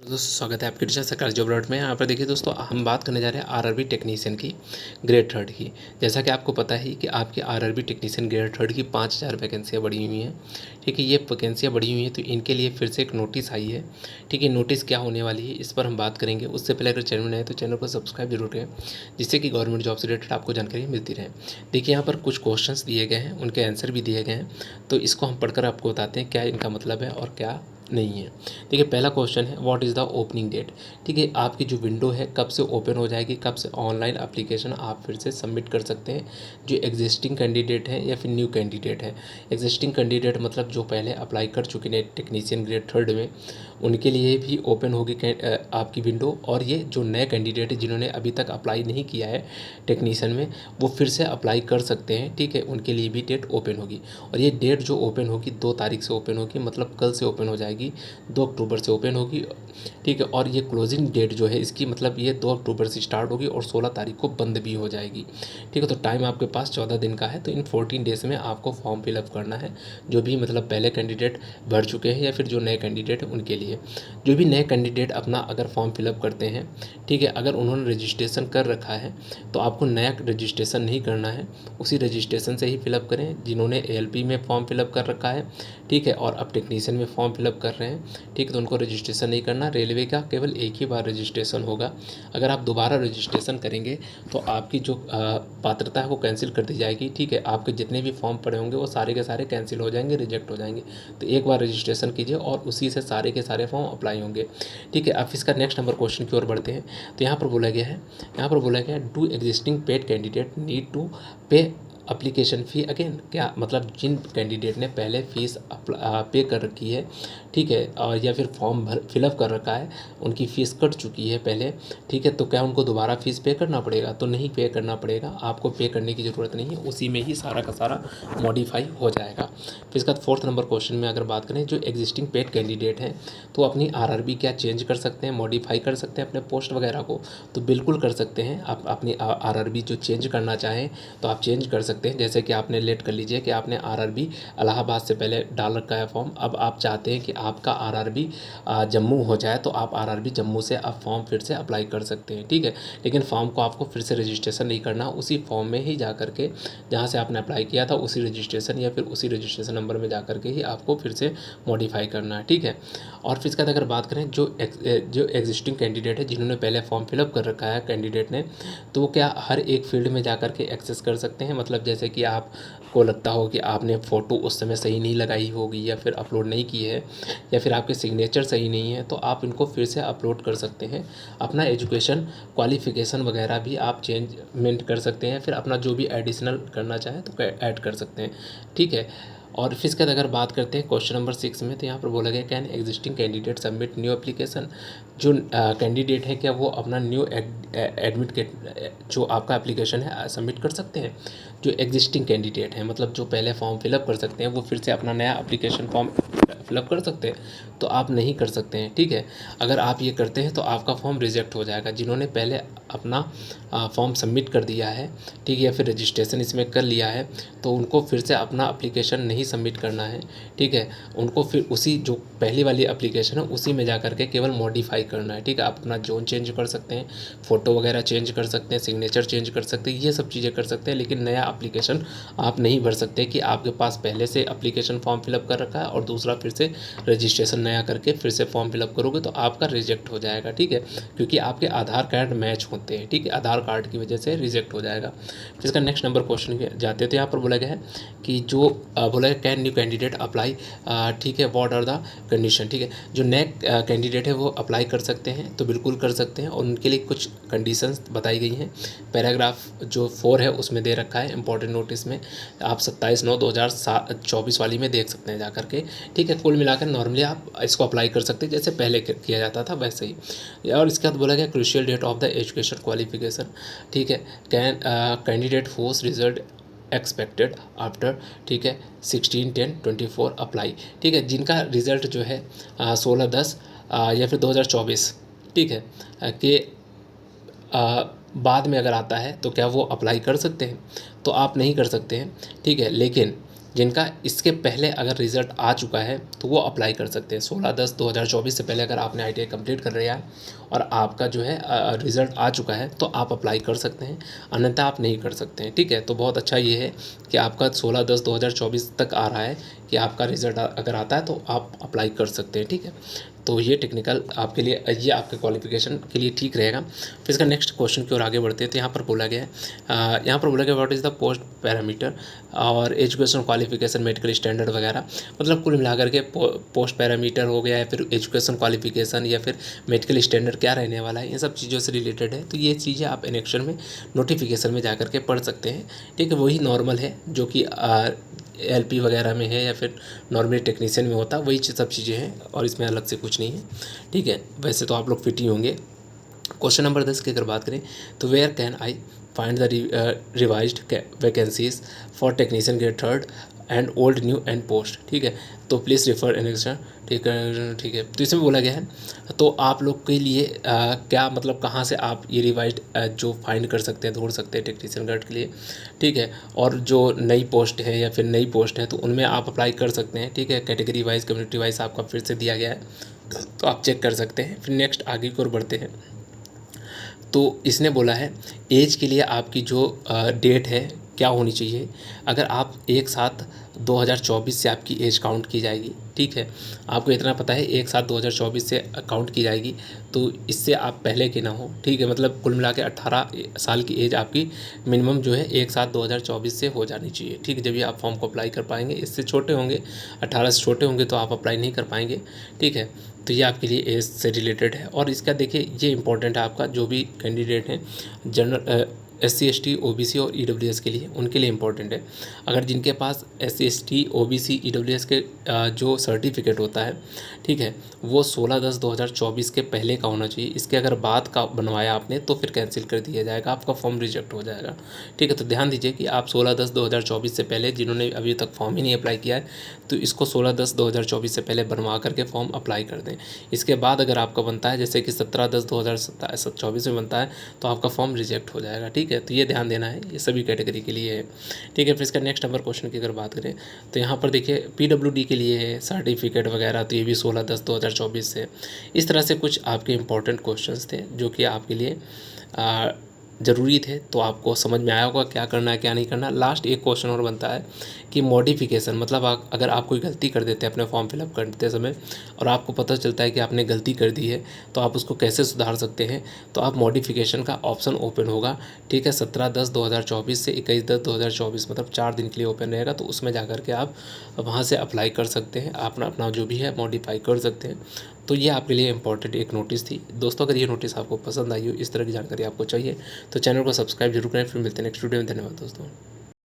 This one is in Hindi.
दोस्तों स्वागत है आपके टीचर सरकारी जॉब अलर्ट में। यहाँ पर देखिए दोस्तों, हम बात करने जा रहे हैं आरआरबी टेक्नीशियन की ग्रेड थर्ड की। जैसा कि आपको पता है कि आपकी आरआरबी टेक्नीशियन ग्रेड थर्ड की 5000 वैकेंसियाँ बढ़ी हुई हैं। ठीक है, ये वैकेंसियाँ बढ़ी हुई हैं तो इनके लिए फिर से एक नोटिस आई है। ठीक है, नोटिस क्या होने वाली है इस पर हम बात करेंगे। उससे पहले अगर चैनल में आए तो चैनल को सब्सक्राइब जरूर करें, जिससे कि गवर्नमेंट जॉब से रिलेटेड आपको जानकारी मिलती रहे। देखिए, यहाँ पर कुछ क्वेश्चंस दिए गए हैं, उनके आंसर भी दिए गए हैं, तो इसको हम पढ़कर आपको बताते हैं क्या इनका मतलब है और क्या नहीं है। देखिए, पहला क्वेश्चन है what is the opening date. ठीक है, आपकी जो विंडो है कब से ओपन हो जाएगी, कब से ऑनलाइन एप्लीकेशन आप फिर से सबमिट कर सकते हैं, जो एग्जिस्टिंग कैंडिडेट हैं या फिर न्यू कैंडिडेट है। एग्जिस्टिंग कैंडिडेट मतलब जो पहले अप्लाई कर चुके हैं टेक्नीशियन ग्रेड थर्ड में, उनके लिए भी ओपन होगी आपकी विंडो। और ये जो नए कैंडिडेट है जिन्होंने अभी तक अप्लाई नहीं किया है टेक्नीशियन में, वो फिर से अप्लाई कर सकते हैं। ठीक है, उनके लिए भी डेट ओपन होगी। और ये डेट जो ओपन होगी 2 तारीख से ओपन होगी, मतलब कल से ओपन हो जाएगी, 2 अक्टूबर से ओपन होगी। ठीक है, और ये क्लोजिंग डेट जो है इसकी मतलब ये 2 अक्टूबर से स्टार्ट होगी और 16 तारीख को बंद भी हो जाएगी। ठीक है, तो टाइम आपके पास 14 दिन का है। तो इन 14 डेज में आपको फॉर्म फिलअप करना है, जो भी मतलब पहले कैंडिडेट भर चुके हैं या फिर जो नए कैंडिडेट हैं उनके लिए। जो भी नए कैंडिडेट अपना अगर फॉर्म फिलअप करते हैं, ठीक है, अगर उन्होंने रजिस्ट्रेशन कर रखा है तो आपको नया रजिस्ट्रेशन नहीं करना है, उसी रजिस्ट्रेशन से ही फिलअप करें जिन्होंने एएलपी में फॉर्म फिलअप कर रखा है। ठीक है, और अब टेक्नीशियन में फॉर्म फिलअप कर रहे हैं, ठीक है, तो उनको रजिस्ट्रेशन नहीं करना। रेलवे का केवल एक ही बार रजिस्ट्रेशन होगा। अगर आप दोबारा रजिस्ट्रेशन करेंगे तो आपकी जो पात्रता है वो कैंसिल कर दी जाएगी। ठीक है, आपके जितने भी फॉर्म पड़े होंगे वो सारे के सारे कैंसिल हो जाएंगे, रिजेक्ट हो जाएंगे। तो एक बार रजिस्ट्रेशन कीजिए और उसी से सारे के सारे फॉर्म अप्लाई होंगे। ठीक है, अब इसका नेक्स्ट नंबर क्वेश्चन की ओर बढ़ते हैं। तो यहाँ पर बोला गया है, do existing paid candidate need to pay application fee again. क्या मतलब जिन कैंडिडेट ने पहले फ़ीस पे कर रखी है, ठीक है, और या फिर फॉर्म फिलअप कर रखा है, उनकी फ़ीस कट चुकी है पहले, ठीक है, तो क्या उनको दोबारा फ़ीस पे करना पड़ेगा? तो नहीं पे करना पड़ेगा, आपको पे करने की ज़रूरत नहीं है, उसी में ही सारा का सारा मॉडिफाई हो जाएगा। फिर इसका फोर्थ नंबर क्वेश्चन में अगर बात करें, जो एग्जिस्टिंग पेड कैंडिडेट हैं तो अपनी आरआरबी क्या चेंज कर सकते हैं, मॉडिफाई कर सकते हैं अपने पोस्ट वगैरह को? तो बिल्कुल कर सकते हैं। आप अपनी आरआरबी जो चेंज करना चाहें तो आप चेंज कर सकते हैं। जैसे कि आपने लेट कर लीजिए कि आपने आरआरबी इलाहाबाद से पहले डाल रखा है फॉर्म, अब आप चाहते हैं कि आपका आरआरबी जम्मू हो जाए, तो आप आरआरबी जम्मू से आप फॉर्म फिर से अप्लाई कर सकते हैं। ठीक है, लेकिन फॉर्म को आपको फिर से रजिस्ट्रेशन नहीं करना, उसी फॉर्म में ही जा करके जहाँ से आपने अप्लाई किया था उसी रजिस्ट्रेशन या फिर उसी रजिस्ट्रेशन नंबर में जा करके ही आपको फिर से मॉडिफाई करना है। ठीक है, और फिर इसके बाद अगर बात करें, जो एग्जिस्टिंग कैंडिडेट है जिन्होंने पहले फॉर्म फिलअप कर रखा है कैंडिडेट ने, तो वो क्या हर एक फील्ड में जा करके एक्सेस कर सकते हैं? मतलब जैसे कि आपको लगता हो कि आपने फ़ोटो उस समय सही नहीं लगाई होगी या फिर अपलोड नहीं की है या फिर आपके सिग्नेचर सही नहीं है, तो आप इनको फिर से अपलोड कर सकते हैं। अपना एजुकेशन क्वालिफ़िकेशन वगैरह भी आप चेंजमेंट कर सकते हैं, फिर अपना जो भी एडिशनल करना चाहें तो ऐड कर सकते हैं। ठीक है, और फिर इसके बाद अगर बात करते हैं क्वेश्चन नंबर 6 में, तो यहाँ पर बोला गया can existing candidate submit new application. जो कैंडिडेट है क्या वो अपना न्यू एडमिट के जो आपका एप्लीकेशन है सबमिट कर सकते हैं? जो एग्जिस्टिंग कैंडिडेट हैं मतलब जो पहले फॉर्म फिलअप कर सकते हैं, वो फिर से अपना नया एप्लीकेशन फॉर्म फिलअप कर सकते हैं? तो आप नहीं कर सकते हैं। ठीक है, अगर आप ये करते हैं तो आपका फॉर्म रिजेक्ट हो जाएगा। जिन्होंने पहले अपना फॉर्म सबमिट कर दिया है, ठीक है, या फिर रजिस्ट्रेशन इसमें कर लिया है, तो उनको फिर से अपना एप्लीकेशन नहीं सबमिट करना है। ठीक है, उनको फिर उसी जो पहली वाली एप्लीकेशन है उसी में जा करके केवल मॉडिफाई करना है। ठीक है, आप अपना जोन चेंज कर सकते हैं, फ़ोटो वगैरह चेंज कर सकते हैं, सिग्नेचर चेंज कर सकते हैं, ये सब चीज़ें कर सकते हैं, लेकिन नया एप्लीकेशन आप नहीं भर सकते कि आपके पास पहले से एप्लीकेशन फॉर्म फिलअप कर रखा है और दूसरा फिर से रजिस्ट्रेशन नया करके फिर से फॉर्म फिलअप करोगे तो आपका रिजेक्ट हो जाएगा। ठीक है, क्योंकि आपके आधार कार्ड मैच होते हैं। ठीक है, आधार कार्ड की वजह से रिजेक्ट हो जाएगा। फिर इसका नेक्स्ट नंबर क्वेश्चन जाते हैं, तो यहाँ पर बोला गया है कि जो बोला गया कैन न्यू कैंडिडेट अप्लाई। ठीक है, व्हाट आर द कंडीशन। ठीक है, जो नए कैंडिडेट है वो अप्लाई कर सकते हैं, तो बिल्कुल कर सकते हैं, और उनके लिए कुछ कंडीशंस बताई गई हैं। पैराग्राफ जो 4 है उसमें दे रखा है इंपॉर्टेंट नोटिस में, आप 27/9/2024 वाली में देख सकते हैं जा करके। ठीक है, कुल मिलाकर नॉर्मली आप इसको अप्लाई कर सकते हैं जैसे पहले किया जाता था वैसे ही। और इसके बाद बोला गया crucial date of the education qualification. ठीक है, candidate whose result expected after, ठीक है, 16/10/24 अप्लाई। ठीक है, जिनका रिज़ल्ट जो है 16/10 या फिर 2024, ठीक है, के बाद में अगर आता है तो क्या वो अप्लाई कर सकते हैं? तो आप नहीं कर सकते हैं। ठीक है, लेकिन जिनका इसके पहले अगर रिज़ल्ट आ चुका है तो वो अप्लाई कर सकते हैं। 16/10/2024 से पहले अगर आपने ITI कंप्लीट कर लिया है और आपका जो है रिज़ल्ट आ चुका है तो आप अप्लाई कर सकते हैं, अन्यथा आप नहीं कर सकते हैं। ठीक है, तो बहुत अच्छा ये है कि आपका 16/10/2024 तक आ रहा है कि आपका रिज़ल्ट अगर आता है तो आप अप्लाई कर सकते हैं। ठीक है, तो ये टेक्निकल आपके लिए, ये आपके क्वालिफिकेशन के लिए ठीक रहेगा। फिर इसका नेक्स्ट क्वेश्चन की ओर आगे बढ़ते हैं। तो यहाँ पर बोला गया है, यहाँ पर बोला गया what is the post parameter और एजुकेशन क्वालिफिकेशन मेडिकल स्टैंडर्ड वगैरह, मतलब कुल मिलाकर के पोस्ट पैरामीटर हो गया या फिर एजुकेशन क्वालिफिकेशन या फिर मेडिकल स्टैंडर्ड क्या रहने वाला है, इन सब चीज़ों से रिलेटेड है। तो ये चीज़ें आप इलेक्शन में नोटिफिकेशन में जा कर के पढ़ सकते हैं। ठीक है, वही नॉर्मल है जो कि LP वगैरह में है या फिर नॉर्मल टेक्नीशियन में होता, वही सब चीज़ें हैं और इसमें अलग से कुछ नहीं है। ठीक है, वैसे तो आप लोग फिट ही होंगे। क्वेश्चन नंबर 10 की अगर बात करें तो where can I find the revised vacancies for technician grade 3 and old new and post. ठीक है, तो प्लीज़ रेफर एनेक्शन। ठीक है, ठीक है, तो इसमें बोला गया है तो आप लोग के लिए क्या मतलब कहाँ से आप ये रिवाइज्ड जो फाइंड कर सकते हैं, ढूंढ सकते हैं टेक्नीशियन ग्रेड के लिए। ठीक है, और जो नई पोस्ट है या फिर नई पोस्ट है तो उनमें आप अप्लाई कर सकते हैं। ठीक है, कैटेगरी वाइज कम्युनिटी वाइज आपका फिर से दिया गया है तो आप चेक कर सकते हैं। फिर नेक्स्ट आगे की ओर बढ़ते हैं। तो इसने बोला है एज के लिए आपकी जो डेट है क्या होनी चाहिए। अगर आप एक साथ 2024 से आपकी एज काउंट की जाएगी। ठीक है, आपको इतना पता है एक साथ 2024 से काउंट की जाएगी, तो इससे आप पहले के ना हो। ठीक है, मतलब कुल मिला के 18 साल की एज आपकी मिनिमम जो है एक साथ 2024 से हो जानी चाहिए। ठीक है, जब भी आप फॉर्म को अप्लाई कर पाएंगे। इससे छोटे होंगे, 18 से छोटे होंगे तो आप अप्लाई नहीं कर पाएंगे। ठीक है, तो ये आपके लिए एज से रिलेटेड है। और इसका देखिए ये इंपॉर्टेंट है, आपका जो भी कैंडिडेट हैं जनरल SC ST OBC और EWS के लिए, उनके लिए इम्पोर्टेंट है। अगर जिनके पास SC ST OBC EWS के जो सर्टिफिकेट होता है, ठीक है, वो 16/10/2024 के पहले का होना चाहिए। इसके अगर बाद का बनवाया आपने तो फिर कैंसिल कर दिया जाएगा, आपका फॉर्म रिजेक्ट हो जाएगा। ठीक है, तो ध्यान दीजिए कि आप 16/10/2024 से पहले, जिन्होंने अभी तक फॉर्म ही नहीं अप्लाई किया है, तो इसको 16/10/2024 से पहले बनवा करके फॉर्म अप्लाई कर दें। इसके बाद अगर आपका बनता है जैसे कि 17/10/2024 में बनता है तो आपका फॉर्म रिजेक्ट हो जाएगा। ठीक है, तो ये ध्यान देना है, ये सभी कैटेगरी के लिए है। ठीक है, फिर इसका नेक्स्ट नंबर क्वेश्चन की अगर बात करें तो यहाँ पर देखिए PWD के लिए है सर्टिफिकेट वगैरह, तो ये भी 16/10/2024 से। इस तरह से कुछ आपके इंपॉर्टेंट क्वेश्चंस थे जो कि आपके लिए ज़रूरी थे। तो आपको समझ में आया होगा क्या करना है क्या नहीं करना। लास्ट एक क्वेश्चन और बनता है कि मॉडिफिकेशन, मतलब अगर आप कोई गलती कर देते हैं अपने फॉर्म फिलअप करते समय और आपको पता चलता है कि आपने गलती कर दी है तो आप उसको कैसे सुधार सकते हैं। तो आप मॉडिफिकेशन का ऑप्शन ओपन होगा। ठीक है, 17/10/2024 से 21/10/2024, मतलब 4 दिन के लिए ओपन रहेगा। तो उसमें जा कर के आप वहाँ से अप्लाई कर सकते हैं, अपना अपना जो भी है मॉडिफाई कर सकते हैं। तो ये आपके लिए इंपॉर्टेंट एक नोटिस थी दोस्तों। अगर ये नोटिस आपको पसंद आई हो, इस तरह की जानकारी आपको चाहिए, तो चैनल को सब्सक्राइब जरूर करें। फिर मिलते हैं नेक्स्ट वीडियो में। धन्यवाद दोस्तों।